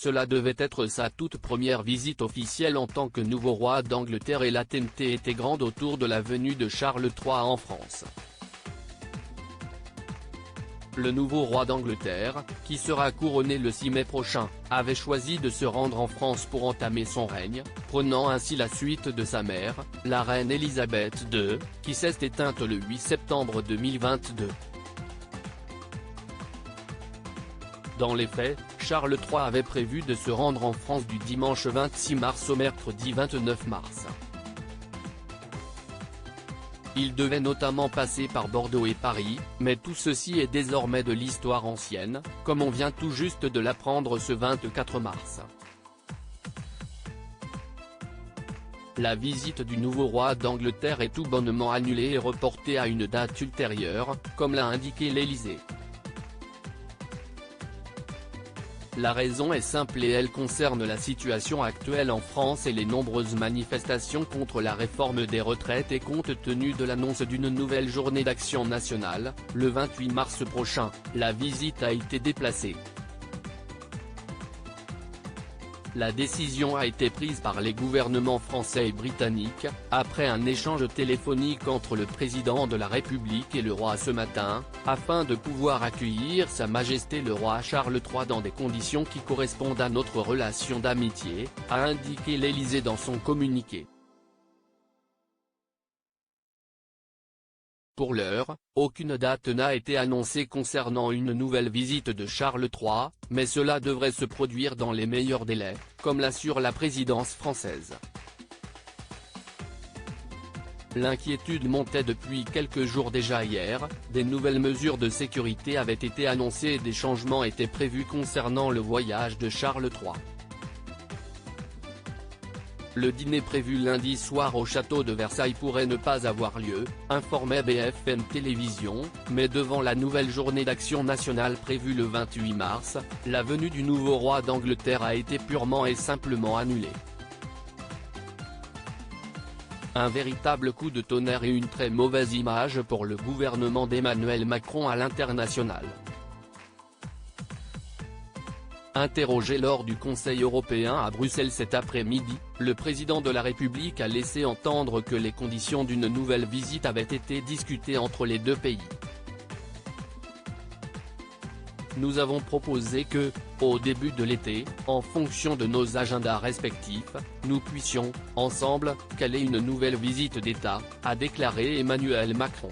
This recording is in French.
Cela devait être sa toute première visite officielle en tant que nouveau roi d'Angleterre et l'attente était grande autour de la venue de Charles III en France. Le nouveau roi d'Angleterre, qui sera couronné le 6 mai prochain, avait choisi de se rendre en France pour entamer son règne, prenant ainsi la suite de sa mère, la reine Elisabeth II, qui s'est éteinte le 8 septembre 2022. Dans les faits, Charles III avait prévu de se rendre en France du dimanche 26 mars au mercredi 29 mars. Il devait notamment passer par Bordeaux et Paris, mais tout ceci est désormais de l'histoire ancienne, comme on vient tout juste de l'apprendre ce 24 mars. La visite du nouveau roi d'Angleterre est tout bonnement annulée et reportée à une date ultérieure, comme l'a indiqué l'Élysée. La raison est simple et elle concerne la situation actuelle en France et les nombreuses manifestations contre la réforme des retraites et compte tenu de l'annonce d'une nouvelle journée d'action nationale, le 28 mars prochain, la visite a été déplacée. La décision a été prise par les gouvernements français et britanniques, après un échange téléphonique entre le président de la République et le roi ce matin, afin de pouvoir accueillir Sa Majesté le roi Charles III dans des conditions qui correspondent à notre relation d'amitié, a indiqué l'Élysée dans son communiqué. Pour l'heure, aucune date n'a été annoncée concernant une nouvelle visite de Charles III, mais cela devrait se produire dans les meilleurs délais, comme l'assure la présidence française. L'inquiétude montait depuis quelques jours déjà. Hier, des nouvelles mesures de sécurité avaient été annoncées et des changements étaient prévus concernant le voyage de Charles III. Le dîner prévu lundi soir au château de Versailles pourrait ne pas avoir lieu, informait BFM Télévision, mais devant la nouvelle journée d'action nationale prévue le 28 mars, la venue du nouveau roi d'Angleterre a été purement et simplement annulée. Un véritable coup de tonnerre et une très mauvaise image pour le gouvernement d'Emmanuel Macron à l'international. Interrogé lors du Conseil européen à Bruxelles cet après-midi, le président de la République a laissé entendre que les conditions d'une nouvelle visite avaient été discutées entre les deux pays. Nous avons proposé que, au début de l'été, en fonction de nos agendas respectifs, nous puissions, ensemble, caler une nouvelle visite d'État, a déclaré Emmanuel Macron.